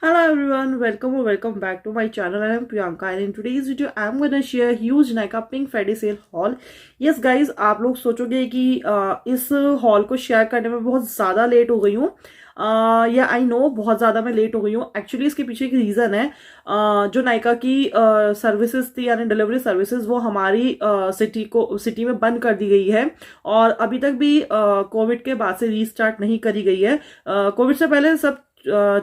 Hello everyone, welcome or welcome back to my channel. I am Priyanka and in today's video I am going to share huge Nykaa Pink Friday sale haul. Yes guys, आप लोग सोचोगे कि इस haul को share करने में बहुत ज़्यादा लेट हो गई हूँ या आई नो बहुत ज़्यादा मैं लेट हो गई हूँ. एक्चुअली इसके पीछे एक रीज़न है. जो नायका की सर्विसेज थी यानी डिलीवरी सर्विसेज वो हमारी सिटी में बंद कर दी गई है और अभी तक भी कोविड के बाद से रीस्टार्ट नहीं करी गई है. कोविड से पहले सब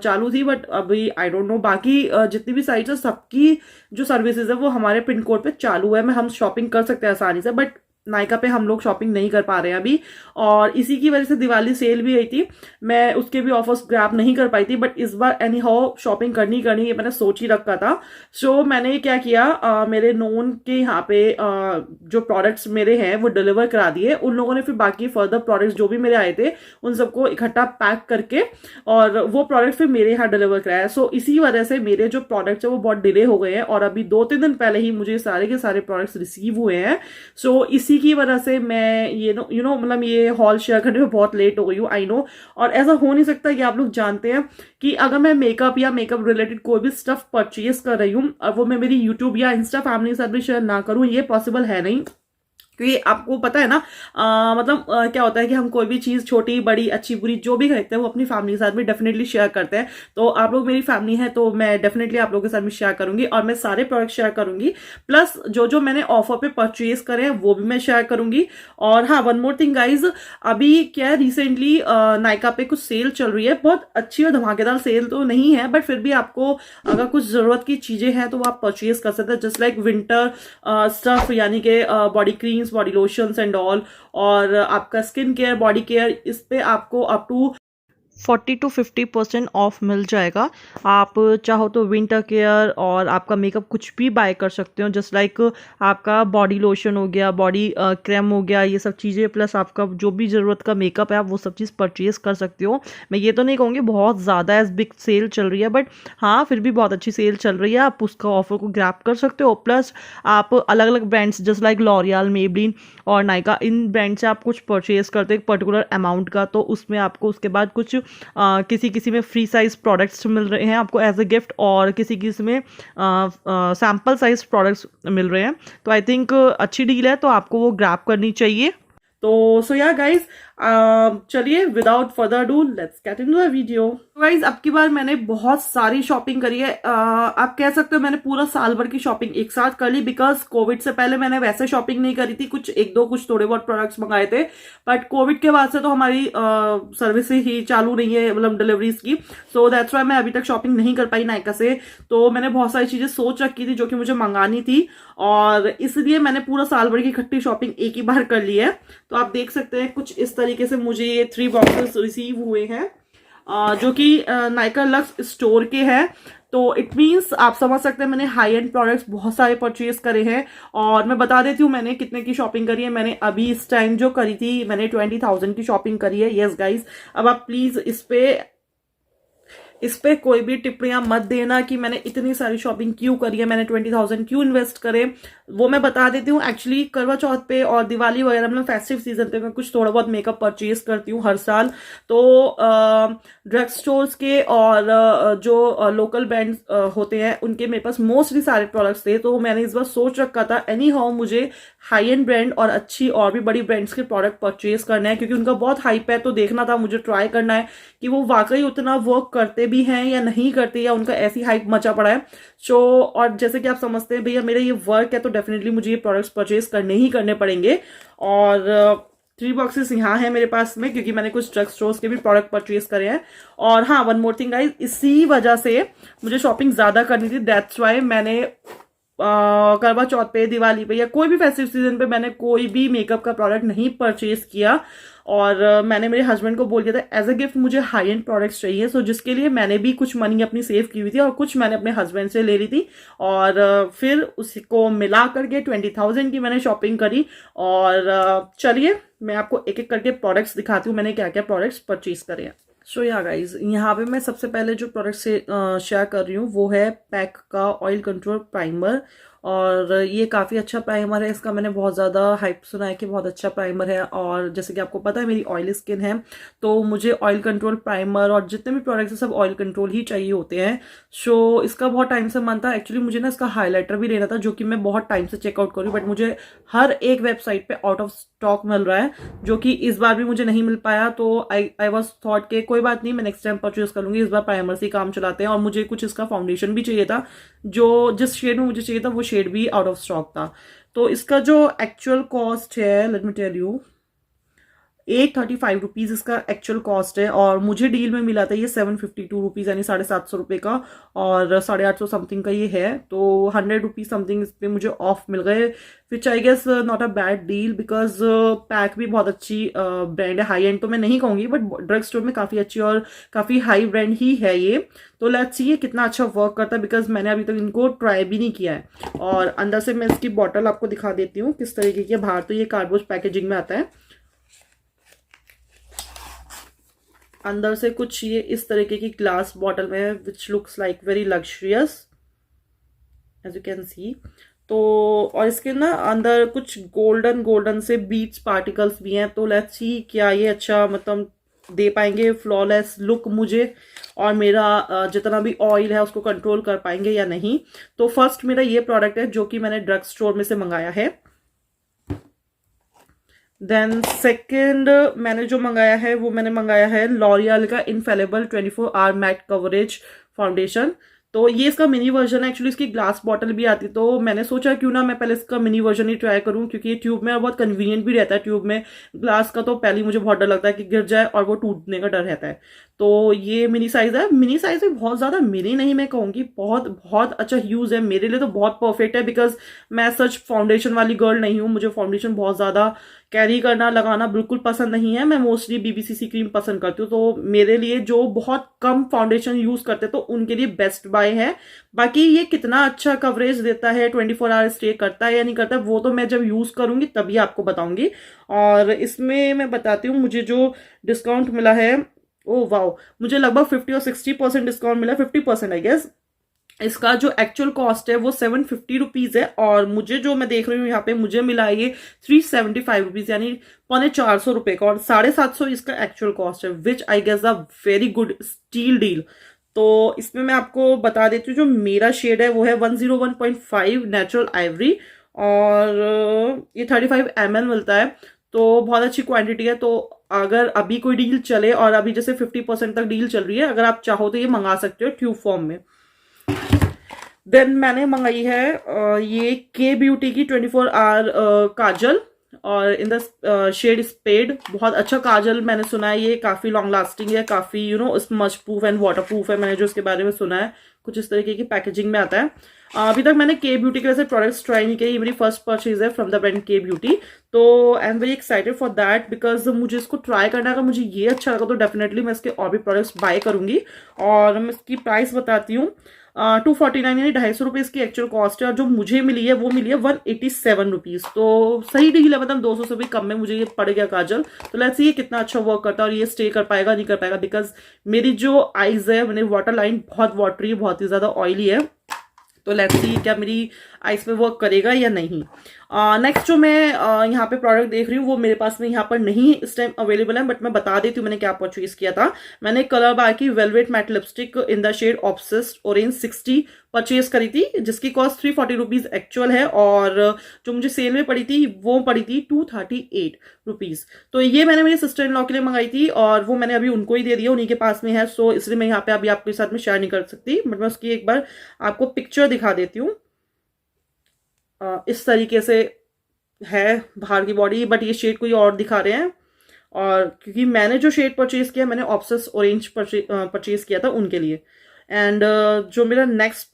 चालू थी बट अभी आई डोंट नो बाकी जितनी भी साइट्स है सबकी जो सर्विसेज है वो हमारे पिन कोड पे चालू है. हम शॉपिंग कर सकते हैं आसानी से बट नायका पे हम लोग शॉपिंग नहीं कर पा रहे हैं अभी. और इसी की वजह से दिवाली सेल भी आई थी, मैं उसके भी ऑफर्स ग्रैब नहीं कर पाई थी बट इस बार एनी हाउ शॉपिंग करनी ये मैंने सोच ही रखा था. सो मैंने क्या किया, मेरे नोन के यहाँ पे जो प्रोडक्ट्स मेरे हैं वो डिलीवर करा दिए. उन लोगों ने फिर बाकी फर्दर प्रोडक्ट्स जो भी मेरे आए थे उन सबको इकट्ठा पैक करके और वो प्रोडक्ट फिर मेरे यहाँ डिलीवर कराया. सो इसी वजह से मेरे जो प्रोडक्ट्स है वो बहुत डिले हो गए हैं और अभी 2-3 दिन पहले ही मुझे सारे के सारे प्रोडक्ट्स रिसीव हुए हैं. सो इसी की वजह से मैं ये मतलब ये हॉल शेयर करने में बहुत लेट हो गई हूँ, आई नो. और ऐसा हो नहीं सकता कि आप लोग जानते हैं कि अगर मैं मेकअप या मेकअप रिलेटेड कोई भी स्टफ परचेज कर रही हूँ और वो मैं मेरी यूट्यूब या इंस्टा फैमिली के साथ भी शेयर ना करूँ, ये पॉसिबल है नहीं. क्योंकि आपको पता है ना, क्या होता है कि हम कोई भी चीज़ छोटी बड़ी अच्छी बुरी जो भी खरीदते हैं वो अपनी फैमिली के साथ भी डेफिनेटली शेयर करते हैं. तो आप लोग मेरी फैमिली है तो मैं डेफिनेटली आप लोगों के साथ भी शेयर करूंगी और मैं सारे प्रोडक्ट शेयर करूंगी. प्लस जो जो मैंने ऑफर पे परचेज करे हैं वो भी मैं शेयर करूंगी. और हाँ, वन मोर थिंग गाइज, अभी क्या है रिसेंटली नायका पे कुछ सेल चल रही है. बहुत अच्छी और धमाकेदार सेल तो नहीं है बट फिर भी आपको अगर कुछ जरूरत की चीजें हैं तो वो आप परचेज कर सकते हैं. जस्ट लाइक विंटर स्टफ यानी कि body creams, body lotions and all, और आपका स्किन केयर, बॉडी केयर, इस पे आपको अप टू 40-50% ऑफ मिल जाएगा. आप चाहो तो विंटर केयर और आपका मेकअप कुछ भी बाय कर सकते हो. जस्ट लाइक आपका बॉडी लोशन हो गया, बॉडी क्रीम हो गया, ये सब चीज़ें प्लस आपका जो भी ज़रूरत का मेकअप है आप वो सब चीज़ परचेज कर सकते हो. मैं ये तो नहीं कहूँगी बहुत ज़्यादा एज बिग सेल चल रही है बट हाँ फिर भी बहुत अच्छी सेल चल रही है. आप उसका ऑफर को ग्रैब कर सकते हो. प्लस आप अलग अलग brands just like L'Oréal, Maybelline और नायका, इन ब्रांड से आप कुछ परचेज करते हो एक पर्टिकुलर अमाउंट का तो उसमें आपको उसके बाद कुछ किसी किसी में फ्री साइज प्रोडक्ट्स मिल रहे हैं आपको एज अ गिफ्ट और किसी किसी में सैम्पल साइज प्रोडक्ट्स मिल रहे हैं. तो आई थिंक अच्छी डील है तो आपको वो ग्रैब करनी चाहिए. तो सो या गाइज, चलिए without further do let's get into the video. Guys अब की बार मैंने बहुत सारी शॉपिंग करी है. आप कह सकते हो मैंने पूरा साल भर की शॉपिंग एक साथ कर ली बिकॉज कोविड से पहले मैंने वैसे शॉपिंग नहीं करी थी. कुछ एक दो कुछ थोड़े बहुत प्रोडक्ट्स मंगाए थे बट कोविड के बाद से तो हमारी सर्विस ही चालू नहीं है, मतलब डिलीवरीज की. सो दैट्स वाई मैं अभी तक शॉपिंग नहीं कर पाई नायका से. तो मैंने बहुत सारी चीजें सोच रखी थी जो कि मुझे मंगानी थी और इसलिए मैंने पूरा साल भर की इकट्ठी शॉपिंग एक ही बार कर ली है. तो आप देख सकते हैं कुछ इस तरीके से मुझे ये 3 बॉक्सेस रिसीव हुए हैं जो कि नायका लक्स स्टोर के हैं. तो इट मीन्स आप समझ सकते हैं मैंने हाई एंड प्रोडक्ट्स बहुत सारे परचेज करे हैं. और मैं बता देती हूँ मैंने कितने की शॉपिंग करी है. मैंने अभी इस टाइम जो करी थी मैंने 20,000 की शॉपिंग करी है. यस गाइज, अब आप प्लीज इस पे कोई भी टिप्पणियां मत देना कि मैंने इतनी सारी शॉपिंग क्यों करी है, मैंने 20,000 क्यों इन्वेस्ट करे. वो मैं बता देती हूँ. एक्चुअली करवा चौथ पे और दिवाली वगैरह मतलब फेस्टिव सीजन पे मैं कुछ थोड़ा बहुत मेकअप परचेज करती हूँ हर साल. तो ड्रग स्टोर्स के और जो लोकल ब्रांड्स होते हैं उनके मेरे पास मोस्टली सारे प्रोडक्ट्स थे. तो मैंने इस बार सोच रखा था एनी हाउ मुझे हाई एंड ब्रांड और अच्छी और भी बड़ी ब्रांड्स के प्रोडक्ट परचेज करना है क्योंकि उनका बहुत हाइप है. तो देखना था, मुझे ट्राई करना है कि वो वाकई उतना वर्क करते भी हैं या नहीं करते या उनका ऐसी हाइप मचा पड़ा है. सो और जैसे कि आप समझते हैं भैया मेरा ये वर्क है तो डेफिनेटली मुझे ये प्रोडक्ट्स परचेज करने ही करने पड़ेंगे. और 3 बॉक्सेस यहाँ है मेरे पास में क्योंकि मैंने कुछ ड्रग स्टोर्स के भी प्रोडक्ट परचेज करे हैं. और हाँ, वन मोर थिंग गाइस, इसी वजह से मुझे शॉपिंग ज्यादा करनी थी. दैट्स वाई मैंने करवा चौथ पे, दिवाली पे या कोई भी फेस्टिव सीजन पे मैंने कोई भी मेकअप का प्रोडक्ट नहीं परचेज किया. और मैंने मेरे हस्बैंड को बोल दिया था एज अ गिफ्ट मुझे हाई एंड प्रोडक्ट्स चाहिए. सो जिसके लिए मैंने भी कुछ मनी अपनी सेव की हुई थी और कुछ मैंने अपने हस्बैंड से ले ली थी और फिर उसको मिला करके 20,000 की मैंने शॉपिंग करी. और चलिए मैं आपको एक एक करके प्रोडक्ट्स दिखाती हूँ मैंने क्या क्या प्रोडक्ट्स परचेज करे हैं. सो या गाइज, यहाँ पे मैं सबसे पहले जो प्रोडक्ट से शेयर कर रही हूँ वो है पैक का ऑयल कंट्रोल प्राइमर. और ये काफ़ी अच्छा प्राइमर है, इसका मैंने बहुत ज़्यादा हाइप सुना है कि बहुत अच्छा प्राइमर है। और जैसे कि आपको पता है मेरी ऑयली स्किन है, तो मुझे ऑयल कंट्रोल प्राइमर और जितने भी प्रोडक्ट्स हैं सब ऑयल कंट्रोल ही चाहिए होते हैं। सो इसका बहुत टाइम से मन था एक्चुअली, मुझे ना इसका हाईलाइटर भी लेना था जो कि मैं बहुत टाइम से चेकआउट करूँ, बट मुझे हर एक वेबसाइट पे आउट ऑफ स्टॉक मिल रहा है, जो कि इस बार भी मुझे नहीं मिल पाया। तो आई वॉज थॉट के कोई बात नहीं, मैं नेक्स्ट टाइम परचेज कर लूंगी, इस बार प्राइमर से ही काम चलाते हैं। और मुझे कुछ इसका फाउंडेशन भी चाहिए था, जो जिस शेड में मुझे चाहिए था वो शेड भी आउट ऑफ स्टॉक था। तो इसका जो एक्चुअल कॉस्ट है, let me tell you, 835 rupees इसका एक्चुअल कॉस्ट है। और मुझे डील में मिला था ये 752 रुपीज, यानी 750 रुपये का, और 850 समथिंग का ये है। तो 100 रुपीज समथिंग इस पे मुझे ऑफ मिल गए, which I guess not a bad deal, because pack भी बहुत अच्छी ब्रांड है। हाई एंड तो मैं नहीं कहूंगी, बट ड्रग स्टोर में काफी अच्छी और काफी हाई ब्रांड ही है ये। तो लेट्स सी ये कितना अच्छा वर्क करता है, बिकॉज मैंने अभी तक इनको ट्राई भी नहीं किया है। और अंदर से मैं इसकी बॉटल आपको दिखा देती हूँ किस तरीके की। बाहर तो ये कार्डबोर्ड पैकेजिंग में आता है, अंदर से कुछ ये इस तरीके की ग्लास बॉटल में है, which looks like very luxurious as you can see. तो और इसके ना अंदर कुछ गोल्डन गोल्डन से बीट्स पार्टिकल्स भी हैं। तो लेट्स सी क्या ये अच्छा मतलब दे पाएंगे फ्लॉलेस लुक मुझे, और मेरा जितना भी ऑयल है उसको कंट्रोल कर पाएंगे या नहीं। तो फर्स्ट मेरा ये प्रोडक्ट है जो कि मैंने ड्रग स्टोर में से मंगाया है। देन सेकेंड मैंने जो मंगाया है वो मैंने मंगाया है लॉरियल का infallible 24 hour matte coverage foundation. तो ये इसका मिनी वर्जन है, एक्चुअली इसकी ग्लास बॉटल भी आती, तो मैंने सोचा क्यों ना मैं पहले इसका मिनी वर्जन ही ट्राई करूं, क्योंकि ये ट्यूब में बहुत कन्वीनियंट भी रहता है। ट्यूब में ग्लास का तो पहले ही मुझे बहुत डर लगता है कि गिर जाए और वो टूटने का डर रहता है। तो ये मिनी साइज है, मिनी साइज भी बहुत ज्यादा मिनी नहीं मैं कहूंगी, बहुत बहुत अच्छा यूज है मेरे लिए, तो बहुत परफेक्ट है। बिकॉज मैं सच फाउंडेशन वाली गर्ल नहीं हूँ, मुझे फाउंडेशन बहुत ज्यादा कैरी करना लगाना बिल्कुल पसंद नहीं है। मैं मोस्टली बीबीसीसी क्रीम पसंद करती हूँ, तो मेरे लिए जो बहुत कम फाउंडेशन यूज करते तो उनके लिए बेस्ट बाय है। बाकी ये कितना अच्छा कवरेज देता है, 24 आवर स्टे करता है या नहीं करता है, वो तो मैं जब यूज करूंगी तभी आपको बताऊंगी। और इसमें मैं बताती हूँ मुझे जो डिस्काउंट मिला है, ओ वाओ, मुझे लगभग 50 और 60% डिस्काउंट मिला, 50% आई गेस। इसका जो एक्चुअल कॉस्ट है वो 750 रुपीज है, और मुझे जो मैं देख रही हूँ यहाँ पे मुझे मिला है ये 375 रुपीज, यानी 450 का, और 750 इसका एक्चुअल कॉस्ट है, which I guess a very good steal deal. तो इसमें मैं आपको बता देती हूँ जो मेरा शेड है वो है 101.5 नेचुरल आइवरी, और ये 35 ml मिलता है, तो बहुत अच्छी क्वांटिटी है। तो अगर अभी कोई डील चले, और अभी जैसे 50% तक डील चल रही है, अगर आप चाहो तो ये मंगा सकते हो ट्यूब फॉर्म में। देन मैंने मंगाई है ये के ब्यूटी की 24 आवर काजल, और इन द शेड स्पेड। बहुत अच्छा काजल मैंने सुना है, ये काफी लॉन्ग लास्टिंग है, काफी smudge proof and water proof है, मैंने जो इसके बारे में सुना है। कुछ इस तरीके की पैकेजिंग में आता है। अभी तक मैंने के ब्यूटी के वैसे प्रोडक्ट्स ट्राई नहीं किए, ये मेरी फर्स्ट परचेज है फ्रॉम द ब्रांड के ब्यूटी। तो I am very excited for that, because मुझे इसको ट्राई करना है। अगर मुझे ये अच्छा लगा तो डेफिनेटली मैं इसके और भी प्रोडक्ट्स बाय करूंगी। और मैं इसकी प्राइस बताती हूँ, 249 यानी 250 इसकी एक्चुअल कॉस्ट है, और जो मुझे मिली है वो मिली है 187 रुपीज। तो सही डील है, मतलब 200 से भी कम में मुझे ये पड़ गया काजल। तो लेट्स सी ये कितना अच्छा वर्क करता है और ये स्टे कर पाएगा नहीं कर पाएगा, बिकॉज मेरी जो आईज है, मेरी वाटर लाइन बहुत वाटरी है, बहुत ही ज्यादा ऑयली है। तो लेट्स सी क्या मेरी आइस पे वर्क करेगा या नहीं। नेक्स्ट जो मैं यहाँ पे प्रोडक्ट देख रही हूँ वो मेरे पास में यहाँ पर नहीं इस टाइम अवेलेबल है, बट मैं बता देती हूँ मैंने क्या परचेज किया था। मैंने कलर बार की velvet matte lipstick in the shade obsessed orange 60 purchase करी थी, जिसकी कॉस्ट 340 रुपीज एक्चुअल है, और जो मुझे सेल में पड़ी थी वो पड़ी थी 238 रुपीज। तो ये मैंने मेरे सिस्टर इन लॉ के लिए मंगाई थी, और वो मैंने अभी उनको ही दे दिया, उन्हीं के पास में है। सो इसलिए मैं यहाँ पे अभी आपके साथ में शेयर नहीं कर सकती, बट मैं उसकी एक बार आपको पिक्चर दिखा देती हूँ। इस तरीके से है बाहर की बॉडी, बट ये शेड कोई और दिखा रहे हैं। और क्योंकि मैंने जो शेड परचेज किया, मैंने ऑब्सेस ऑरेंज परचेज किया था उनके लिए। एंड जो मेरा नेक्स्ट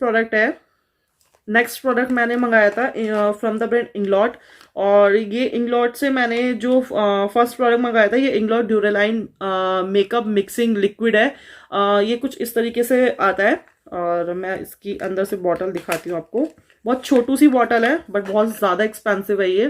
प्रोडक्ट मैंने मंगाया था फ्रॉम द ब्रांड इंग्लॉट, और ये इंग्लॉट से मैंने जो फर्स्ट प्रोडक्ट मंगाया था, ये इंग्लॉट ड्यूरेलाइन मेकअप मिक्सिंग लिक्विड है। ये कुछ इस तरीके से आता है, और मैं इसकी अंदर से बॉटल दिखाती हूँ आपको। बहुत छोटू सी बॉटल है, बट बहुत ज्यादा एक्सपेंसिव है ये।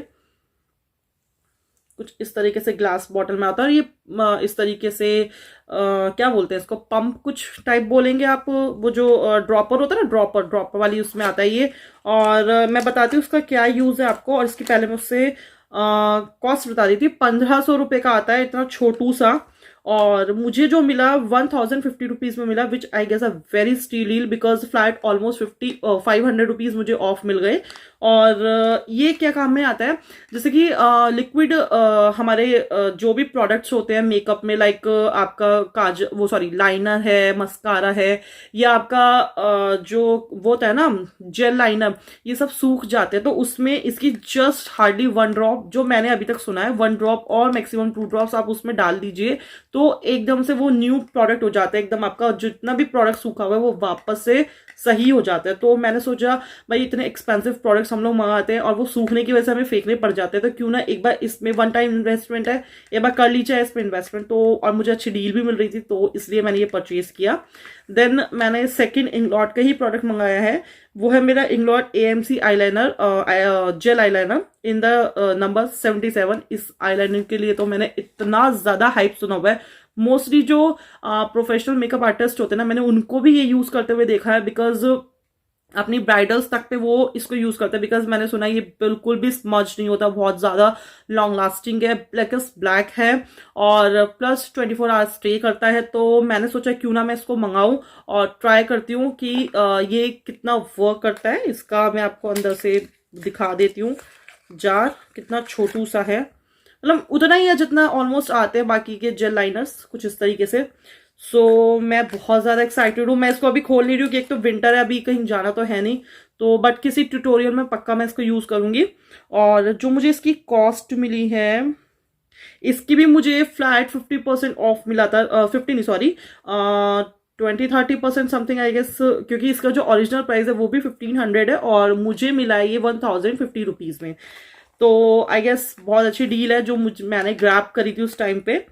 कुछ इस तरीके से ग्लास बॉटल में आता है। और ये इस तरीके से क्या बोलते हैं इसको, पंप कुछ टाइप बोलेंगे आप, वो जो ड्रॉपर होता है ना, ड्रॉपर ड्रॉपर वाली, उसमें आता है ये। और मैं बताती हूँ उसका क्या यूज है आपको। और इसकी पहले मैं उससे कॉस्ट बता दी थी। 1500 रुपये का आता है, इतना छोटू सा। और मुझे जो मिला 1050 रुपीज में मिला, which I guess a very steal deal, because flat almost 500 rupees मुझे ऑफ मिल गए। और ये क्या काम में आता है, जैसे कि लिक्विड हमारे जो भी प्रोडक्ट्स होते हैं मेकअप में, लाइक आपका लाइनर है, मस्कारा है, या आपका जो वो होता है ना जेल लाइनर, ये सब सूख जाते हैं। तो उसमें इसकी जस्ट हार्डली 1 ड्रॉप, जो मैंने अभी तक सुना है 1 ड्रॉप और मैक्सिमम 2 ड्रॉप्स आप उसमें डाल दीजिए, तो एकदम से वो न्यू प्रोडक्ट हो जाता है। एकदम आपका जितना भी प्रोडक्ट सूखा हुआ है वो वापस से सही हो जाता है। तो मैंने सोचा भाई इतने एक्सपेंसिव प्रोडक्ट्स हम लोग मंगाते हैं और वो सूखने की वजह से हमें फेंकने पड़ जाते हैं, तो क्यों ना एक बार इसमें वन टाइम इन्वेस्टमेंट है, एक बार कर लीजिए इसमें इन्वेस्टमेंट। तो और मुझे अच्छी डील भी मिल रही थी, तो इसलिए मैंने ये परचेज किया। देन मैंने सेकेंड इंग्लॉट का ही प्रोडक्ट मंगाया है, वो है मेरा इंग्लॉट AMC eyeliner, jail eyeliner in the number 77। इस आईलाइनर के लिए तो मैंने इतना ज्यादा हाइप सुना हुआ है। मोस्टली जो प्रोफेशनल मेकअप आर्टिस्ट होते हैं ना, मैंने उनको भी ये यूज करते हुए देखा है, बिकॉज अपनी ब्राइडल्स तक पे वो इसको यूज करते हैं। बिकॉज मैंने सुना है ये बिल्कुल भी स्मज नहीं होता, बहुत ज्यादा लॉन्ग लास्टिंग है, ब्लैक है, और प्लस 24 आवर्स स्टे करता है। तो मैंने सोचा क्यों ना मैं इसको मंगाऊं और ट्राई करती हूँ कि ये कितना वर्क करता है। इसका मैं आपको अंदर से दिखा देती हूँ। जार कितना छोटू सा है, मतलब उतना ही है जितना ऑलमोस्ट आते हैं बाकी के जेल लाइनर्स, कुछ इस तरीके से। सो मैं बहुत ज़्यादा एक्साइटेड हूँ। मैं इसको अभी खोल नहीं रही हूँ कि एक तो विंटर है, अभी कहीं जाना तो है नहीं, तो बट किसी ट्यूटोरियल में पक्का मैं इसको यूज़ करूँगी। और जो मुझे इसकी कॉस्ट मिली है, इसकी भी मुझे फ्लैट 50% ऑफ मिला था, 50 नहीं सॉरी, 20-30% समथिंग आई गेस, क्योंकि इसका जो ओरिजिनल प्राइस है वो भी 1500 है और मुझे मिला है ये 1050 रुपीज़ में। तो आई गेस बहुत अच्छी डील है जो मैंने ग्रैब करी थी उस टाइम पे।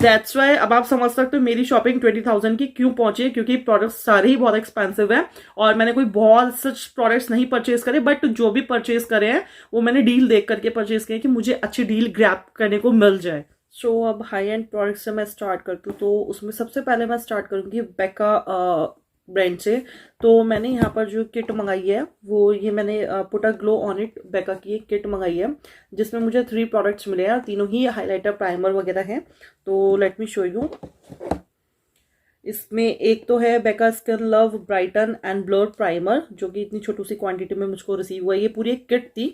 दैट्स वाई अब आप समझ सकते हो मेरी शॉपिंग 20,000 की क्यों पहुंची है, क्योंकि प्रोडक्ट्स सारे ही बहुत एक्सपेंसिव है और मैंने कोई बहुत सच प्रोडक्ट्स नहीं परचेज करे, बट जो भी परचेज करे हैं वो मैंने डील देख करके परचेज किए कि मुझे अच्छी डील ग्रैब करने को मिल जाए। सो अब हाई एंड प्रोडक्ट से मैं स्टार्ट करती हूँ। तो उसमें सबसे पहले मैं स्टार्ट करूँगी बेका ब्रांड से। तो मैंने यहाँ पर जो किट मंगाई है वो ये मैंने put a glow on it बेका की एक किट मंगाई है, जिसमें मुझे 3 प्रोडक्ट्स मिले हैं, तीनों ही हाइलाइटर प्राइमर वगैरह हैं। तो लेट मी शो यू। इसमें एक तो है Becca skin love brighten and blur primer, जो कि इतनी छोटी सी क्वांटिटी में मुझको रिसीव हुआ है। ये पूरी एक किट थी,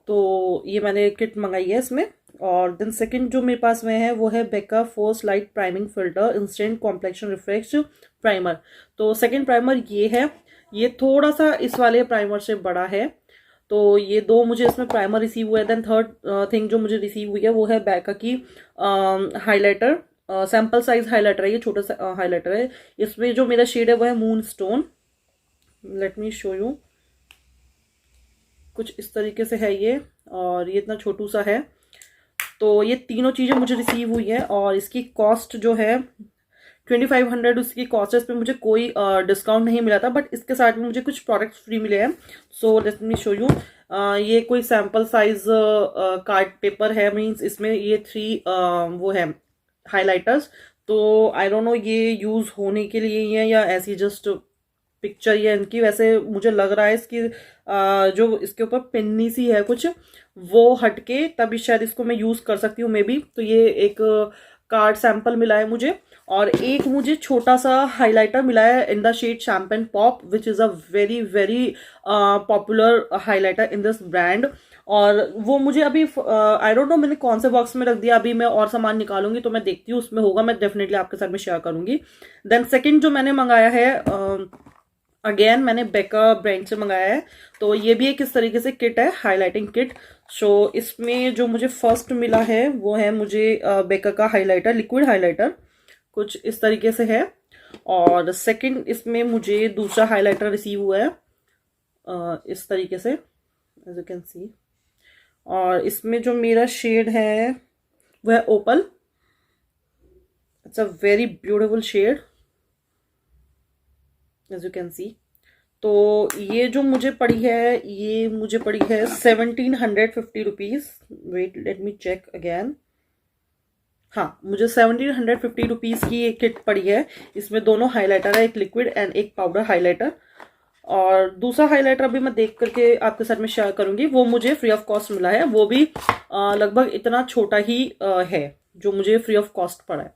तो ये मैंने किट मंगाई है इसमें। और देन सेकंड जो मेरे पास में है वो है बेका force light priming filter instant complexion refresh primer. तो सेकंड प्राइमर ये है, ये थोड़ा सा इस वाले प्राइमर से बड़ा है। तो ये 2 मुझे इसमें प्राइमर रिसीव हुए। देन थर्ड थिंग जो मुझे रिसीव हुई है वो है बेका की हाइलाइटर, सैम्पल साइज हाइलाइटर है, ये छोटा सा हाइलाइटर है। इसमें जो मेरा शेड है वो है moon stone. Late me show you. कुछ इस तरीके से है ये, और ये इतना छोटू सा है। तो ये तीनों चीज़ें मुझे रिसीव हुई है और इसकी कॉस्ट जो है 2500 उसकी कॉस्ट है। इस पर मुझे कोई डिस्काउंट नहीं मिला था, बट इसके साथ में मुझे कुछ प्रोडक्ट्स फ्री मिले हैं। So let me show you. ये कोई सैम्पल साइज कार्ड पेपर है, मीन्स इसमें ये 3 वो है हाइलाइटर्स। तो आई डोंट नो ये यूज़ होने के लिए ही है या ऐसी जस्ट पिक्चर ये इनकी, वैसे मुझे लग रहा है इसकी जो इसके ऊपर पिन्नी सी है कुछ, वो हटके तभी शायद इसको मैं यूज कर सकती हूँ मे बी। तो ये एक कार्ड सैंपल मिला है मुझे, और एक मुझे छोटा सा हाइलाइटर मिला है in the shade champagne pop, which is a very very popular highlighter in this brand. और वो मुझे अभी आई डोंट नो मैंने कौन से बॉक्स में रख दिया, अभी मैं और सामान निकालूंगी तो मैं देखती हूँ उसमें होगा, मैं डेफिनेटली आपके साथ में शेयर करूंगी। देन सेकेंड जो मैंने मंगाया है, अगेन मैंने बेका ब्रांड से मंगाया है। तो ये भी एक इस तरीके से किट है, हाइलाइटिंग किट। सो इसमें जो मुझे फर्स्ट मिला है वो है मुझे बेका का हाइलाइटर, लिक्विड हाइलाइटर कुछ इस तरीके से है। और सेकंड इसमें मुझे दूसरा हाइलाइटर रिसीव हुआ है इस तरीके से, एज यू कैन सी। और इसमें जो मेरा शेड है वो है opal. It's a very beautiful shade, as you can see. तो ये जो मुझे पड़ी है, ये मुझे पड़ी है 1750 rupees. Wait, let me check again. हाँ, मुझे 1750 की एक किट पड़ी है। इसमें दोनों हाइलाइटर है, एक लिक्विड एंड एक पाउडर हाइलाइटर। और दूसरा हाइलाइटर भी मैं देख करके आपके साथ में शेयर करूंगी, वो मुझे फ्री ऑफ कॉस्ट मिला है। वो भी लगभग इतना छोटा ही है जो मुझे फ्री ऑफ कॉस्ट पड़ा है।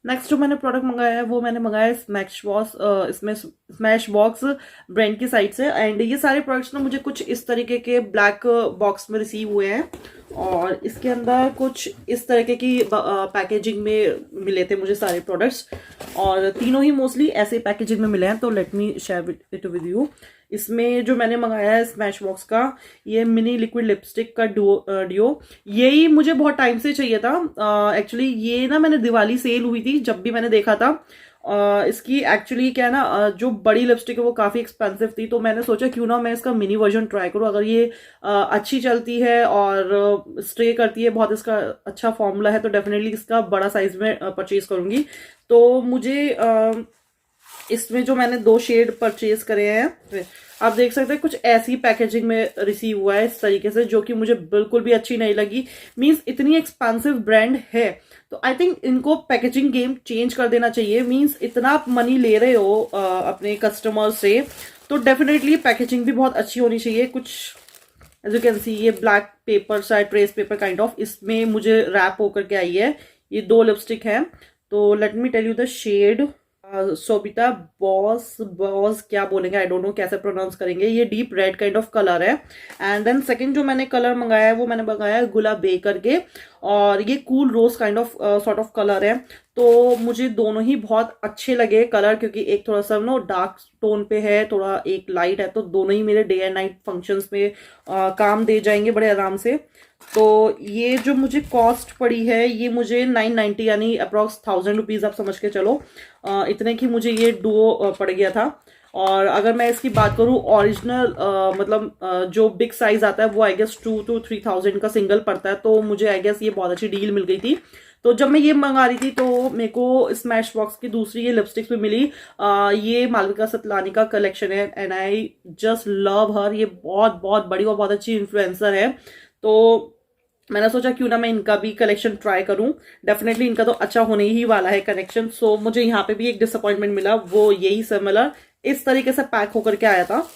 नेक्स्ट जो मैंने प्रोडक्ट मंगाया है वो मैंने मंगाया है इसमें स्मैश बॉक्स ब्रांड की साइड से। एंड ये सारे प्रोडक्ट्स ना मुझे कुछ इस तरीके के ब्लैक बॉक्स में रिसीव हुए हैं और इसके अंदर कुछ इस तरीके की पैकेजिंग में मिले थे मुझे सारे प्रोडक्ट्स, और तीनों ही मोस्टली ऐसे पैकेजिंग में मिले हैं। तो let me share it with you. इसमें जो मैंने मंगाया है स्मैश बॉक्स का, ये मिनी लिक्विड लिपस्टिक का डियो, यही मुझे बहुत टाइम से चाहिए था। एक्चुअली ये ना मैंने दिवाली सेल हुई थी जब भी मैंने देखा था। इसकी एक्चुअली क्या है ना, जो बड़ी लिपस्टिक है वो काफ़ी एक्सपेंसिव थी, तो मैंने सोचा क्यों ना मैं इसका मिनी वर्जन ट्राई करूँ। अगर ये अच्छी चलती है और स्टे करती है, बहुत इसका अच्छा फॉर्मूला है, तो डेफिनेटली इसका बड़ा साइज में परचेज करूँगी। तो मुझे इसमें जो मैंने 2 शेड परचेज करे हैं, आप देख सकते हैं कुछ ऐसी पैकेजिंग में रिसीव हुआ है इस तरीके से, जो कि मुझे बिल्कुल भी अच्छी नहीं लगी। मींस इतनी एक्सपेंसिव ब्रांड है तो आई थिंक इनको पैकेजिंग गेम चेंज कर देना चाहिए। मींस इतना आप मनी ले रहे हो अपने कस्टमर से, तो डेफिनेटली पैकेजिंग भी बहुत अच्छी होनी चाहिए। कुछ एज यू कैन सी, ये ब्लैक पेपर शायद ट्रेस पेपर काइंड ऑफ, इसमें मुझे रैप होकर के आई है। ये 2 लिपस्टिक है। तो let me tell you the shade. सोबिता बॉस क्या बोलेंगे, आई डोंट नो कैसे प्रोनाउंस करेंगे। ये deep red kind of colour है। एंड देन सेकंड जो मैंने कलर मंगाया है वो मैंने मंगाया है गुलाबे करके, और ये cool rose kind of sort of colour है। तो मुझे दोनों ही बहुत अच्छे लगे कलर, क्योंकि एक थोड़ा सा नो डार्क टोन पे है, थोड़ा एक लाइट है, तो दोनों ही मेरे डे एंड नाइट फंक्शंस में काम दे जाएंगे बड़े आराम से। तो ये जो मुझे कॉस्ट पड़ी है ये मुझे 990 यानी अप्रॉक्स 1000 रुपीज़ आप समझ के चलो, इतने की मुझे ये डुओ पड़ गया था। और अगर मैं इसकी बात करूँ ओरिजिनल मतलब जो बिग साइज आता है वो आई गेस 2 to 3000 का सिंगल पड़ता है, तो मुझे आई गेस ये बहुत अच्छी डील मिल गई थी। तो जब मैं ये मंगा रही थी तो मेरे को स्मैश बॉक्स की दूसरी ये लिपस्टिक्स भी मिली। ये मालविका सतलानी का कलेक्शन है एंड आई जस्ट लव हर। ये बहुत बहुत बड़ी और बहुत अच्छी इन्फ्लुएंसर है, तो मैंने सोचा क्यों ना मैं इनका भी कलेक्शन ट्राई करूं। डेफिनेटली इनका तो अच्छा होने ही वाला है कलेक्शन। सो मुझे यहाँ पे भी एक डिसअपॉइंटमेंट मिला, वो यही सिमिलर इस तरीके से पैक होकर के आया था,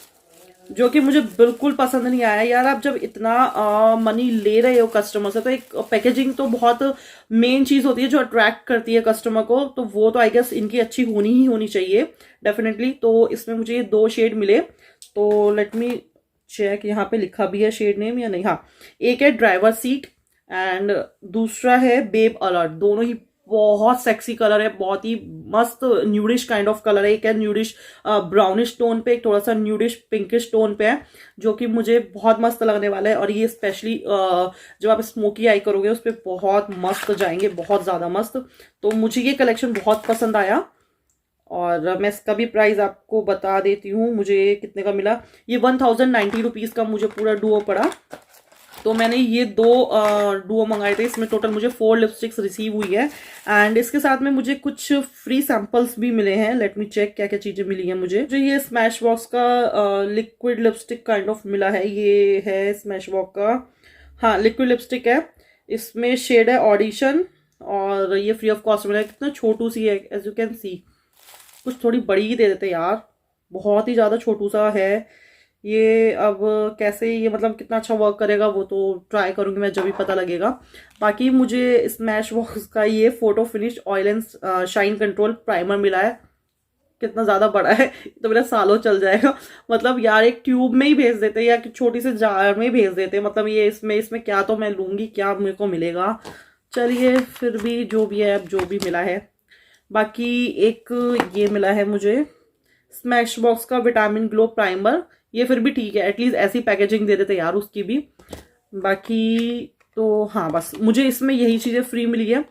जो कि मुझे बिल्कुल पसंद नहीं आया। यार आप जब इतना मनी ले रहे हो कस्टमर से, तो एक पैकेजिंग तो बहुत मेन चीज होती है जो अट्रैक्ट करती है कस्टमर को, तो वो तो आई गेस इनकी अच्छी होनी ही होनी चाहिए डेफिनेटली। तो इसमें मुझे ये 2 शेड मिले। तो लेट मी चेक, यहाँ पे लिखा भी है शेड नेम या नहीं। हाँ, एक है ड्राइवर सीट एंड दूसरा है बेब अलर्ट। दोनों ही बहुत सेक्सी कलर है, बहुत ही मस्त न्यूडिश काइंड ऑफ कलर है। एक है न्यूडिश ब्राउनिश टोन पे, एक थोड़ा सा न्यूडिश पिंकिश टोन पे है, जो कि मुझे बहुत मस्त लगने वाला है। और ये स्पेशली जब आप स्मोकी आई करोगे उस पर बहुत मस्त जाएंगे, बहुत ज्यादा मस्त। तो मुझे ये कलेक्शन बहुत पसंद आया और मैं इसका भी प्राइस आपको बता देती हूँ मुझे कितने का मिला। ये 1090 रुपीज़ का मुझे पूरा डुओ पड़ा। तो मैंने ये 2 डुओ मंगाए थे, इसमें टोटल मुझे 4 लिपस्टिक्स रिसीव हुई है। एंड इसके साथ में मुझे कुछ फ्री सैंपल्स भी मिले हैं। लेट मी चेक क्या क्या चीज़ें मिली हैं मुझे। ये स्मैश बॉक्स का लिक्विड लिपस्टिक काइंड ऑफ मिला है। ये है स्मैश बॉक्स का, हाँ, लिक्विड लिपस्टिक है। इसमें शेड है ऑडिशन और ये फ्री ऑफ कॉस्ट मिला है। कितना छोटू सी है, एज यू कैन सी। कुछ थोड़ी बड़ी ही दे देते यार, बहुत ही ज़्यादा छोटू सा है ये। अब कैसे ये मतलब कितना अच्छा वर्क करेगा वो तो ट्राई करूंगी मैं जब भी पता लगेगा। बाकी मुझे स्मैश बॉक्स का ये photo finish oil and shine control primer मिला है। कितना ज़्यादा बड़ा है, तो मेरा सालों चल जाएगा। मतलब यार एक ट्यूब में ही भेज देते या कि छोटी सी जार में भेज देते। मतलब ये इसमें क्या तो मैं लूँगी, क्या मेरे को मिलेगा। चलिए फिर भी जो भी है, अब जो भी मिला है। बाकी एक ये मिला है मुझे स्मैश बॉक्स का विटामिन ग्लो प्राइमर। ये फिर भी ठीक है, एटलीस्ट ऐसी पैकेजिंग दे देते यार उसकी भी। बाकी तो हाँ, बस मुझे इसमें यही चीज़ें फ्री मिली है।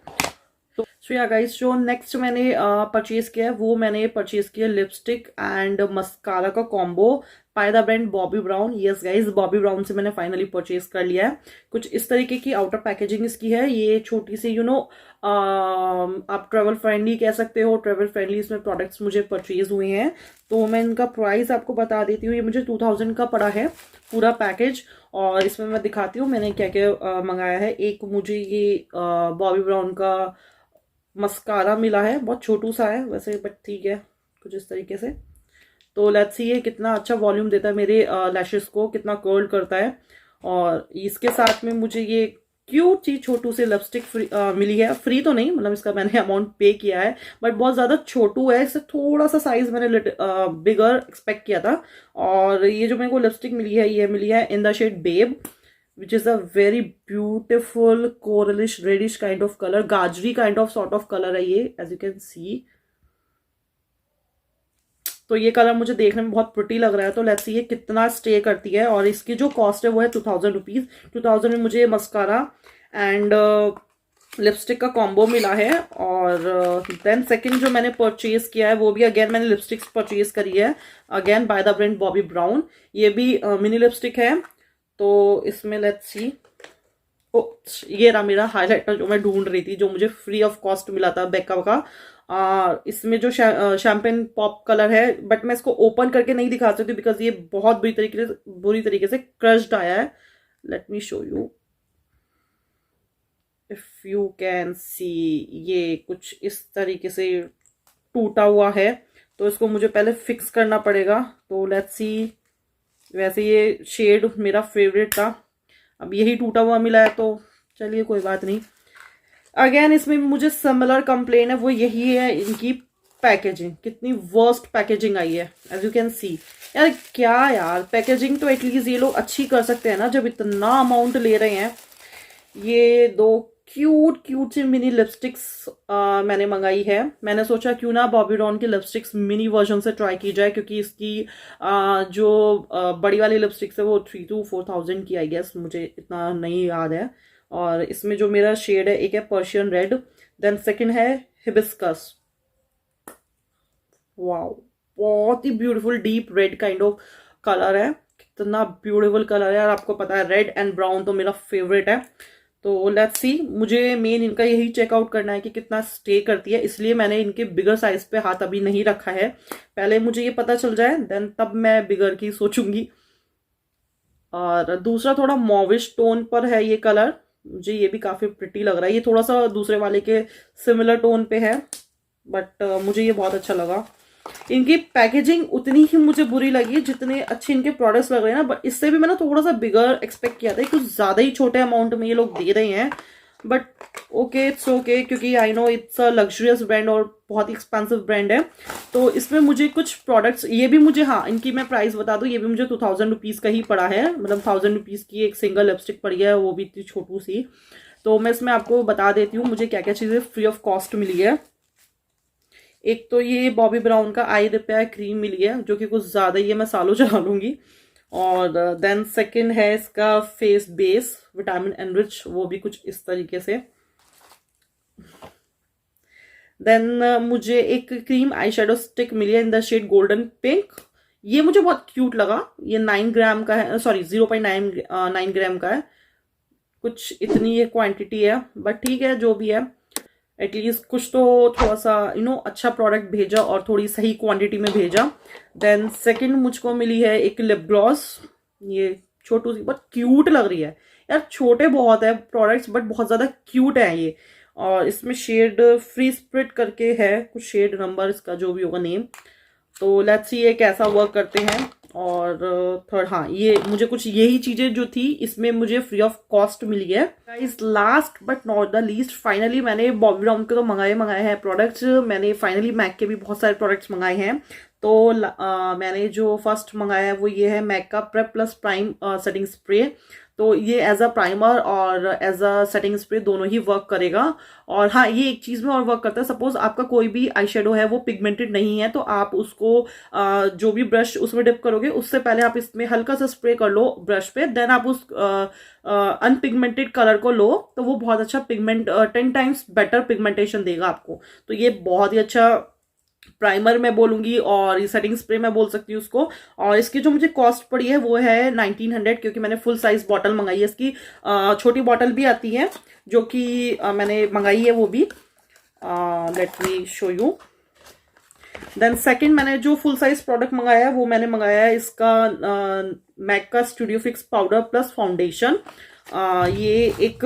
सो या गाइस, जो नेक्स्ट मैंने परचेज किया है वो मैंने परचेज किया लिपस्टिक एंड मस्कारा का combo by the brand Bobby brown. Yes guys, Bobby brown से मैंने फाइनली परचेज कर लिया है। कुछ इस तरीके की आउटर पैकेजिंग इसकी है। ये छोटी सी आप ट्रेवल फ्रेंडली कह सकते हो, ट्रेवल फ्रेंडली इसमें प्रोडक्ट्स मुझे परचेज हुए हैं। तो मैं इनका प्राइस आपको बता देती हूँ। ये मुझे 2000 का पड़ा है पूरा पैकेज। और इसमें मैं दिखाती हूँ मैंने क्या क्या मंगाया है। एक मुझे ये बॉबी ब्राउन का मस्कारा मिला है, बहुत छोटू सा है वैसे बट ठीक है, कुछ इस तरीके से। तो लेट्स सी ये कितना अच्छा वॉल्यूम देता है मेरे लैशेस को, कितना कर्ल करता है। और इसके साथ में मुझे ये क्यूट सी छोटू से लिपस्टिक मिली है। फ्री तो नहीं, मतलब इसका मैंने अमाउंट पे किया है, बट बहुत ज़्यादा छोटू है। इससे थोड़ा सा साइज मैंने बिगर एक्सपेक्ट किया था। और ये जो मेरे को लिपस्टिक मिली है, ये मिली है in the shade babe, which is a very beautiful coralish reddish kind of color, गाजरी kind of sort of color है ये, as you can see। तो ये कलर मुझे देखने में बहुत प्रिटी लग रहा है। तो लेट्स सी ये कितना स्टे करती है। और इसकी जो कॉस्ट है वो है 2000 रुपीज। 2000 में मुझे मस्कारा एंड लिपस्टिक का कॉम्बो मिला है। और देन सेकंड जो मैंने परचेज किया है वो भी अगेन मैंने लिपस्टिक्स परचेज करी है, again by the brand Bobby brown. ये भी मिनी लिपस्टिक है। तो इसमें लेट्स सी, ओ ये रहा मेरा हाइलाइटर जो मैं ढूंढ रही थी, जो मुझे फ्री ऑफ कॉस्ट मिला था बेका का। इसमें जो शैम्पेन पॉप कलर है, बट मैं इसको ओपन करके नहीं दिखा सकती बिकॉज ये बहुत बुरी तरीके से क्रश्ड आया है। Let me show you if you can सी। ये कुछ इस तरीके से टूटा हुआ है, तो इसको मुझे पहले फिक्स करना पड़ेगा। तो लेट्स सी, वैसे ये शेड मेरा फेवरेट था, अब यही टूटा हुआ मिला है तो चलिए कोई बात नहीं। अगेन इसमें मुझे सिमिलर कंप्लेन है, वो यही है इनकी पैकेजिंग, कितनी वर्स्ट पैकेजिंग आई है एज यू कैन सी। यार क्या यार, पैकेजिंग तो एटलीस्ट ये लोग अच्छी कर सकते हैं ना, जब इतना अमाउंट ले रहे हैं। ये दो क्यूट क्यूट सी मिनी लिपस्टिक्स मैंने मंगाई है। मैंने सोचा क्यों ना बॉबी ब्राउन की लिपस्टिक्स मिनी वर्जन से ट्राई की जाए, क्योंकि इसकी जो बड़ी वाली लिपस्टिक्स है वो 3000 to 4000 की आई गेस, मुझे इतना नहीं याद है। और इसमें जो मेरा शेड है, एक है पर्शियन रेड, देन सेकंड है हिबिस्कस। वाओ, बहुत ही beautiful deep red kind of colour है, कितना ब्यूटीफुल कलर है। और आपको पता है रेड एंड ब्राउन तो मेरा फेवरेट है। तो लेट्स सी, मुझे मेन इनका यही चेकआउट करना है कि कितना स्टे करती है, इसलिए मैंने इनके बिगर साइज पे हाथ अभी नहीं रखा है। पहले मुझे ये पता चल जाए देन तब मैं बिगर की सोचूंगी। और दूसरा थोड़ा मॉविश टोन पर है ये कलर, मुझे ये भी काफी प्रिटी लग रहा है। ये थोड़ा सा दूसरे वाले के सिमिलर टोन पे है, बट मुझे ये बहुत अच्छा लगा। इनकी पैकेजिंग उतनी ही मुझे बुरी लगी जितने अच्छे इनके प्रोडक्ट्स लग रहे हैं ना, बट इससे भी मैंने थोड़ा सा बिगर एक्सपेक्ट किया था, कुछ ज्यादा ही छोटे अमाउंट में ये लोग दे रहे हैं। बट ओके, इट्स ओके, क्योंकि I know it's a luxurious brand और बहुत ही एक्सपेंसिव ब्रांड है। तो इसमें मुझे कुछ प्रोडक्ट्स, ये भी मुझे, हाँ इनकी मैं प्राइस बता दूं, ये भी मुझे 2000 रुपीज का ही पड़ा है, मतलब 1000 रुपीज की एक सिंगल लिपस्टिक पड़ी है, वो भी इतनी छोटू सी। तो मैं इसमें आपको बता देती हूँ मुझे क्या क्या चीजें फ्री ऑफ कॉस्ट मिली है। एक तो ये बॉबी ब्राउन का आई रिपेयर क्रीम मिली है, जो कि कुछ ज्यादा ही है, मैं सालों चला लूंगी। और देन सेकंड है इसका फेस बेस विटामिन एनरिच, वो भी कुछ इस तरीके से। देन मुझे एक क्रीम आई शेडो स्टिक मिली है in the shade golden pink. ये मुझे बहुत क्यूट लगा। ये 9 ग्राम का है, सॉरी 0.9 ग्राम का है, कुछ इतनी ये क्वांटिटी है, बट ठीक है जो भी है, एटलीस्ट कुछ तो थोड़ा सा अच्छा प्रोडक्ट भेजा और थोड़ी सही क्वांटिटी में भेजा। देन सेकंड मुझको मिली है एक लिप ग्लॉस, ये छोटू सी बहुत क्यूट लग रही है यार, छोटे बहुत है प्रोडक्ट्स बट बहुत ज्यादा क्यूट है ये। और इसमें शेड फ्री स्प्रिट करके है, कुछ शेड नंबर इसका जो भी होगा नेम। तो लेट्स सी ये कैसा वर्क करते हैं। और थर्ड, हाँ ये मुझे कुछ यही चीजें जो थी इसमें मुझे फ्री ऑफ कॉस्ट मिली है। Guys last but not the least, finally मैंने बॉबी ब्राउन के तो मंगाए हैं प्रोडक्ट्स, मैंने फाइनली मैक के भी बहुत सारे प्रोडक्ट्स मंगाए हैं। तो मैंने जो फर्स्ट मंगाया है वो ये है मैक का prep plus prime setting spray. तो ये एज अ प्राइमर और एज अ सेटिंग स्प्रे दोनों ही वर्क करेगा। और हाँ, ये एक चीज में और वर्क करता है, सपोज आपका कोई भी आई शेडो है वो पिगमेंटेड नहीं है, तो आप उसको जो भी ब्रश उसमें डिप करोगे उससे पहले आप इसमें हल्का सा स्प्रे कर लो ब्रश पे, देन आप उस अनपिगमेंटेड कलर को लो, तो वो बहुत अच्छा पिगमेंट 10 टाइम्स बेटर पिगमेंटेशन देगा आपको। तो ये बहुत ही अच्छा प्राइमर मैं बोलूंगी, और ये सेटिंग स्प्रे मैं बोल सकती हूँ उसको। और इसकी जो मुझे कॉस्ट पड़ी है वो है 1900, क्योंकि मैंने फुल साइज बॉटल मंगाई है इसकी। छोटी बॉटल भी आती है जो कि मैंने मंगाई है वो भी। Let me show you. Then second मैंने जो फुल साइज प्रोडक्ट मंगाया है वो मैंने मंगाया है इसका मैक का studio fix powder plus foundation. ये एक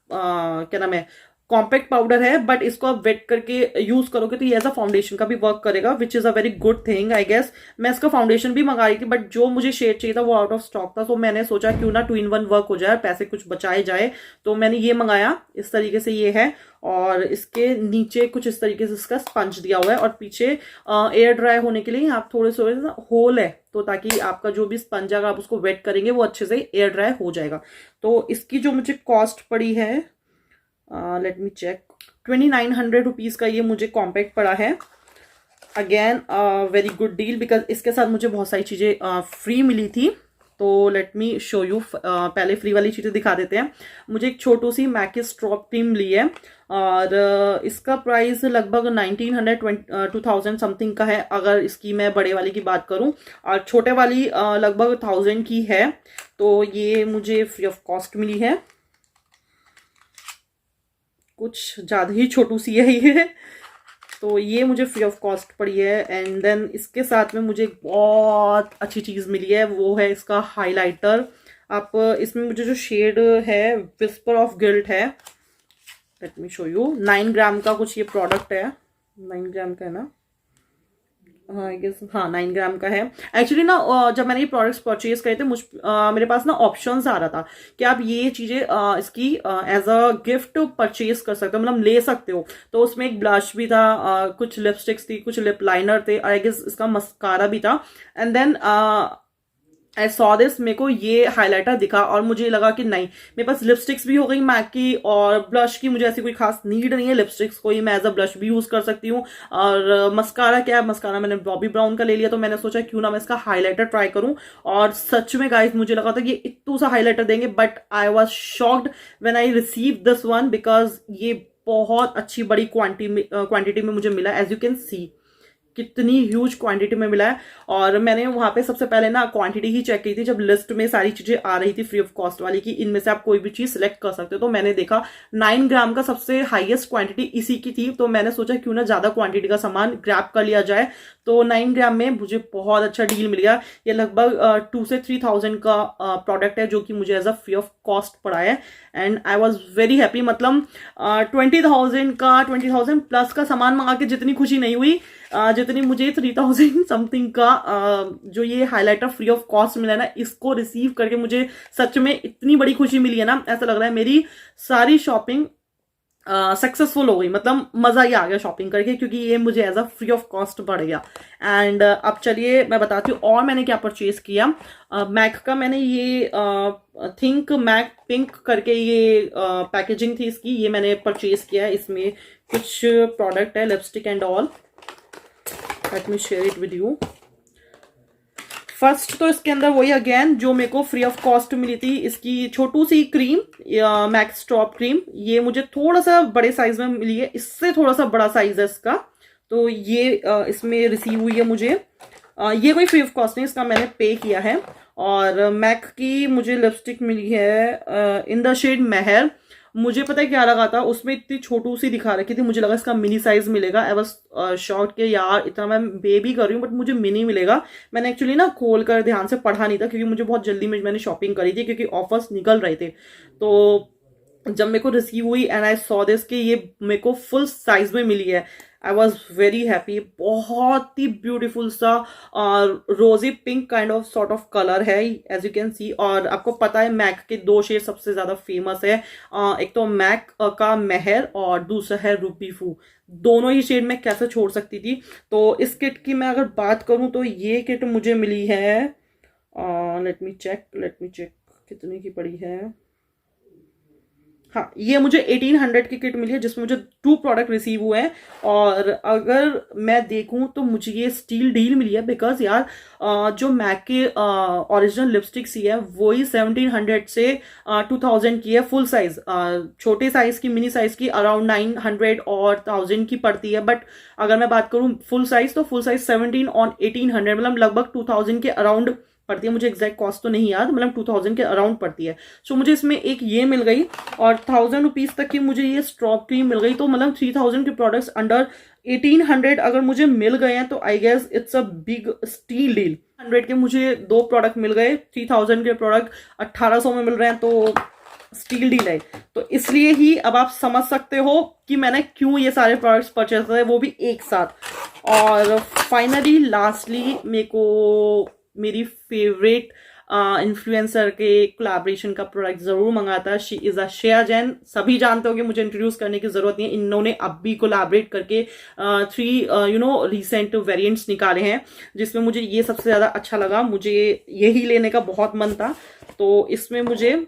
क्या नाम है, कॉम्पैक्ट पाउडर है, बट इसको आप वेट करके यूज करोगे तो ये एज अ फाउंडेशन का भी वर्क करेगा, which is a very good thing I guess. मैं इसका फाउंडेशन भी मंगा रही थी, बट जो मुझे शेड चाहिए था वो आउट ऑफ स्टॉक था, तो मैंने सोचा क्यों ना 2 in 1 वर्क हो जाए, पैसे कुछ बचाए जाए, तो मैंने ये मंगाया। इस तरीके से ये है, और इसके नीचे कुछ इस तरीके से इसका स्पंज दिया हुआ है, और पीछे एयर ड्राई होने के लिए आप थोड़े थोड़े होल है, तो ताकि आपका जो भी स्पंज अगर आप उसको वेट करेंगे वो अच्छे से एयर ड्राई हो जाएगा। तो इसकी जो मुझे कॉस्ट पड़ी है, लेट मी चेक, 2900 रुपीज का ये मुझे कॉम्पैक्ट पड़ा है। Again very good deal, because इसके साथ मुझे बहुत सारी चीजें फ्री मिली थी। तो लेट मी शो यू, पहले फ्री वाली चीजें दिखा देते हैं। मुझे एक छोटू सी मैक की स्ट्रॉप क्रीम ली है, और इसका प्राइस लगभग 1900 2000 समथिंग का है, अगर इसकी मैं बड़े वाली की बात करूं, और छोटे वाली लगभग 1000 की है। तो ये मुझे फ्री ऑफ कॉस्ट मिली है, कुछ ज़्यादा ही छोटू सी है ये। तो ये मुझे फ्री ऑफ कॉस्ट पड़ी है। एंड देन इसके साथ में मुझे एक बहुत अच्छी चीज़ मिली है, वो है इसका हाइलाइटर। आप इसमें मुझे जो शेड है विस्पर ऑफ गिल्ट है, लेट मी शो यू। 9 ग्राम का कुछ ये प्रोडक्ट है, 9 ग्राम का है ना, हाँ आई गेस, हाँ 9 ग्राम का है। एक्चुअली ना जब मैंने ये प्रोडक्ट्स परचेज करे थे मेरे पास ना ऑप्शंस आ रहा था कि आप ये चीजें इसकी एज अ गिफ्ट परचेज कर सकते हो, मतलब ले सकते हो। तो उसमें एक ब्लश भी था, कुछ लिपस्टिक्स थी, कुछ लिप लाइनर थे, आई गेस इसका मस्कारा भी था। And then I saw this, मेरे को ये हाइलाइटर दिखा और मुझे लगा कि नहीं, मेरे पास लिपस्टिक्स भी हो गई मैक की, और ब्लश की मुझे ऐसी कोई खास नीड नहीं है, लिपस्टिक्स को ही मैं एज अ ब्लश भी यूज कर सकती हूँ। और मस्कारा क्या है, मस्कारा मैंने बॉबी ब्राउन का ले लिया, तो मैंने सोचा क्यों ना मैं इसका हाइलाइटर ट्राई करूं। और सच में गाइस मुझे लगा था कि ये इतना सा हाइलाइटर देंगे, but I was shocked when I receive this one, because ये बहुत अच्छी बड़ी क्वांटिटी में मुझे मिला। एज यू कैन सी कितनी ह्यूज क्वांटिटी में मिला है। और मैंने वहां पे सबसे पहले ना क्वांटिटी ही चेक की थी, जब लिस्ट में सारी चीजें आ रही थी फ्री ऑफ कॉस्ट वाली की, इनमें से आप कोई भी चीज सिलेक्ट कर सकते हो। तो मैंने देखा 9 ग्राम का सबसे हाईएस्ट क्वांटिटी इसी की थी, तो मैंने सोचा क्यों ना ज्यादा क्वांटिटी का सामान ग्रैब कर लिया जाए। तो 9 ग्राम में मुझे बहुत अच्छा डील मिल गया। ये लगभग 2 से 3000 का प्रोडक्ट है, जो कि मुझे as a free of cost पड़ा है। And I was very happy, मतलब 20,000 प्लस का सामान मंगा के जितनी खुशी नहीं हुई, जितनी मुझे 3000 समथिंग का जो ये हाइलाइटर फ्री ऑफ कॉस्ट मिला है ना, इसको रिसीव करके मुझे सच में इतनी बड़ी खुशी मिली है ना, ऐसा लग रहा है मेरी सारी शॉपिंग सक्सेसफुल हो गई, मतलब मजा ही आ गया शॉपिंग करके, क्योंकि ये मुझे as a free of cost पड़ गया। एंड अब चलिए मैं बताती हूँ और मैंने क्या परचेज किया। मैक का मैंने ये थिंक मैक पिंक करके ये पैकेजिंग थी इसकी, ये मैंने परचेज किया है। इसमें कुछ प्रोडक्ट है, lipstick and all, let me share it with you. First तो इसके अंदर वही अगेन जो मेरे को फ्री ऑफ कॉस्ट मिली थी, इसकी छोटू सी क्रीम, मैक्स स्टॉप क्रीम। ये मुझे थोड़ा सा बड़े साइज में मिली है, इससे थोड़ा सा बड़ा साइज है इसका, तो ये इसमें रिसीव हुई है मुझे। ये कोई फ्री ऑफ कॉस्ट नहीं, इसका मैंने पे किया है। और मैक की मुझे लिपस्टिक मिली है इन द शेड महर। मुझे पता है क्या लगा था, उसमें इतनी छोटू सी दिखा रखी थी, मुझे लगा इसका मिनी साइज मिलेगा। आई वाज शॉर्ट के यार इतना मैं बेबी कर रही हूँ, बट मुझे मिनी मिलेगा। मैंने एक्चुअली ना खोल कर ध्यान से पढ़ा नहीं था, क्योंकि मुझे बहुत जल्दी में मैंने शॉपिंग करी थी, क्योंकि ऑफर्स निकल रहे थे। तो जब मेरे को रिसीव हुई एंड आई सॉ दिस कि ये मेरे को फुल साइज में मिली है, आई वॉज वेरी हैप्पी। बहुत ही ब्यूटीफुल सा रोजी pink kind of sort of colour है, एज यू कैन सी। और आपको पता है मैक के 2 शेड सबसे ज्यादा फेमस है, एक तो मैक का महर और दूसरा है रूबी फू। दोनों ही शेड में कैसे छोड़ सकती थी। तो इस किट की मैं अगर बात करूं तो ये किट मुझे मिली है, लेट मी चेक कितने की पड़ी है, हाँ ये मुझे 1800 की किट मिली है जिसमें मुझे 2 प्रोडक्ट रिसीव हुए हैं। और अगर मैं देखूं तो मुझे ये स्टील डील मिली है बिकॉज यार जो मैक के ओरिजिनल लिपस्टिक्स ही है वही 1700 से 2000 की है फुल साइज। छोटे साइज की मिनी साइज की अराउंड 900 और 1000 की पड़ती है, बट अगर मैं बात करूं फुल साइज तो फुल साइज 17 और 1800 मतलब लगभग 2000 के अराउंड पड़ती है। मुझे एग्जैक्ट कॉस्ट तो नहीं याद, मतलब 2000 के अराउंड पड़ती है। सो मुझे इसमें एक ये मिल गई और 1000 रुपीज तक की मुझे ये स्ट्रॉप क्रीम मिल गई। तो मतलब 3000 के प्रोडक्ट्स अंडर 1800 अगर मुझे मिल गए हैं तो I guess it's a big steal deal. 100 के मुझे 2 प्रोडक्ट मिल गए, 3000 के प्रोडक्ट 1800 में मिल रहे हैं, तो स्टील डील है। तो इसलिए ही अब आप समझ सकते हो कि मैंने क्यों ये सारे प्रोडक्ट्स परचेज करे, वो भी एक साथ। और फाइनली लास्टली मेरे को मेरी फेवरेट इन्फ्लुएंसर के कोलैबोरेशन का प्रोडक्ट जरूर मंगाता। She is a Shreya Jain. सभी जानते हो कि मुझे इंट्रोड्यूस करने की जरूरत नहीं है, इन्होंने अब भी कोलैबोरेट करके 3 रिसेंट वेरिएंट्स निकाले हैं जिसमें मुझे ये सबसे ज्यादा अच्छा लगा। मुझे यही लेने का बहुत मन था, तो इसमें मुझे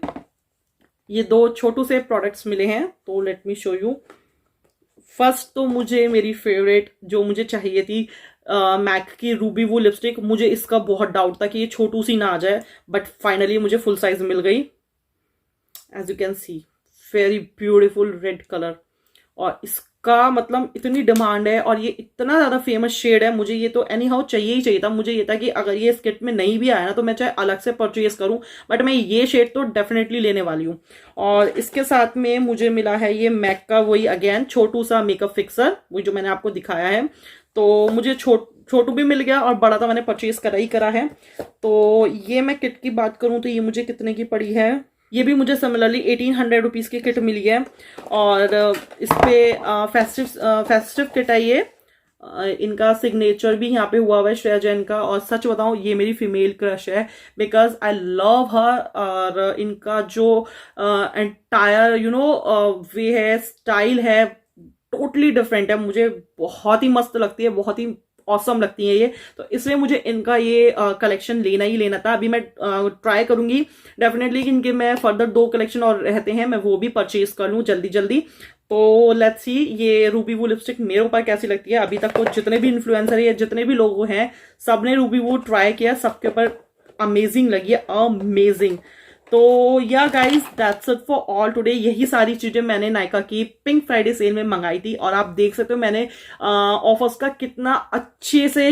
ये 2 छोटू से प्रोडक्ट्स मिले हैं। तो let me show you. First तो मुझे मेरी फेवरेट जो मुझे चाहिए थी मैक की रूबी वो लिपस्टिक। मुझे इसका बहुत डाउट था कि ये छोटू सी ना आ जाए, बट फाइनली मुझे फुल साइज मिल गई। As you can see very beautiful red colour, और इसका मतलब इतनी डिमांड है और ये इतना ज्यादा फेमस शेड है, मुझे ये तो एनी हाउ चाहिए ही चाहिए था। मुझे ये था कि अगर ये इस किट में नहीं भी आया ना तो मैं चाहे अलग से परचेज करूं, बट मैं ये शेड तो डेफिनेटली लेने वाली हूँ। और इसके साथ में मुझे मिला है ये मैक का वही अगेन छोटू सा मेकअप फिक्सर, वही जो मैंने आपको दिखाया है। तो मुझे छोटू भी मिल गया और बड़ा तो मैंने परचेज करा ही करा है। तो ये मैं किट की बात करूं तो ये मुझे कितने की पड़ी है, ये भी मुझे सिमिलरली 1800 रुपीज की किट मिली है। और इस पे फेस्टिव किट है ये। इनका सिग्नेचर भी यहाँ पे हुआ है श्रेया जैन का। और सच बताऊं ये मेरी फीमेल क्रश है बिकॉज आई लव हर। और इनका जो एंटायर वे है, स्टाइल है, टोटली डिफरेंट है। मुझे बहुत ही मस्त लगती है, बहुत ही ऑसम लगती है ये। तो इसलिए मुझे इनका ये कलेक्शन लेना ही लेना था। अभी मैं ट्राई करूंगी डेफिनेटली कि इनके मैं फर्दर 2 कलेक्शन और रहते हैं, मैं वो भी परचेज कर लूँ जल्दी जल्दी। तो लेट्स सी ये रूबी वू लिपस्टिक मेरे ऊपर कैसी लगती है। अभी तक तो जितने भी इन्फ्लुएंसर है, जितने भी लोग हैं, सबने रूबी वू ट्राई किया, सबके ऊपर अमेजिंग लगी है, अमेजिंग। तो yeah guys that's it for all today. यही सारी चीजें मैंने नायका की पिंक फ्राइडे सेल में मंगाई थी और आप देख सकते हो मैंने ऑफर्स का कितना अच्छे से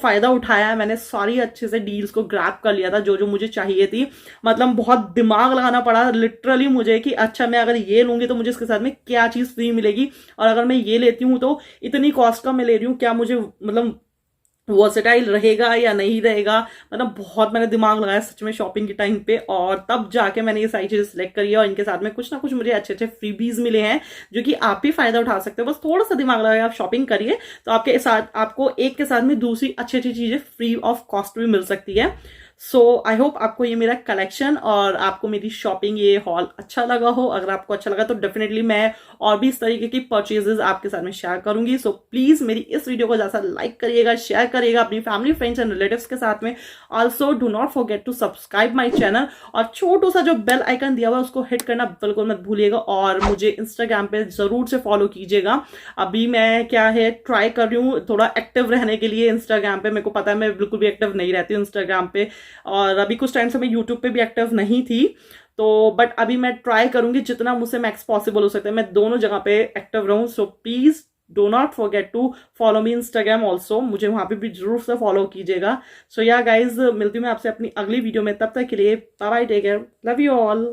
फायदा उठाया है। मैंने सारी अच्छे से डील्स को ग्रैब कर लिया था जो जो मुझे चाहिए थी। मतलब बहुत दिमाग लगाना पड़ा लिटरली मुझे कि अच्छा मैं अगर ये लूंगी तो मुझे इसके साथ में क्या चीज फ्री मिलेगी, और अगर मैं ये लेती हूँ तो इतनी कॉस्ट का मैं ले रही हूँ, क्या मुझे मतलब वर्सेटाइल रहेगा या नहीं रहेगा। मतलब बहुत मैंने दिमाग लगाया सच में शॉपिंग के टाइम पे, और तब जाके मैंने ये सारी चीजें सिलेक्ट करी है। और इनके साथ में कुछ ना कुछ मुझे अच्छे अच्छे फ्रीबीज मिले हैं जो कि आप भी फायदा उठा सकते हो। बस थोड़ा सा दिमाग लगाया आप शॉपिंग करिए तो आपके साथ आपको एक के साथ में दूसरी अच्छी अच्छी चीजें फ्री ऑफ कॉस्ट भी मिल सकती है। सो आई होप आपको ये मेरा कलेक्शन और आपको मेरी शॉपिंग ये हॉल अच्छा लगा हो। अगर आपको अच्छा लगा तो डेफिनेटली मैं और भी इस तरीके की परचेजेस आपके साथ में शेयर करूंगी। सो प्लीज मेरी इस वीडियो को ज्यादा लाइक करिएगा, शेयर करिएगा अपनी फैमिली, फ्रेंड्स एंड रिलेटिव्स के साथ में। Also do not forget to subscribe my channel, और छोटू सा जो बेल आइकन दिया हुआ है उसको हिट करना बिल्कुल मत भूलिएगा। और मुझे इंस्टाग्राम पे जरूर से फॉलो कीजिएगा। अभी मैं क्या है ट्राई कर रही हूँ थोड़ा एक्टिव रहने के लिए इंस्टाग्राम पे। मेरे को पता है मैं बिल्कुल भी एक्टिव नहीं रहती हूँ इंस्टाग्राम पे, और अभी कुछ टाइम से मैं यूट्यूब पे भी एक्टिव नहीं थी। तो बट अभी मैं ट्राई करूंगी जितना मुझसे मैक्स पॉसिबल हो सकता है मैं दोनों जगह पे एक्टिव रहूं। So please do not forget to follow me Instagram also, मुझे वहां पे भी जरूर से फॉलो कीजिएगा। सो या गाइज मिलती हूँ मैं आपसे अपनी अगली वीडियो में, तब तक के लिए bye bye, take care, love you all.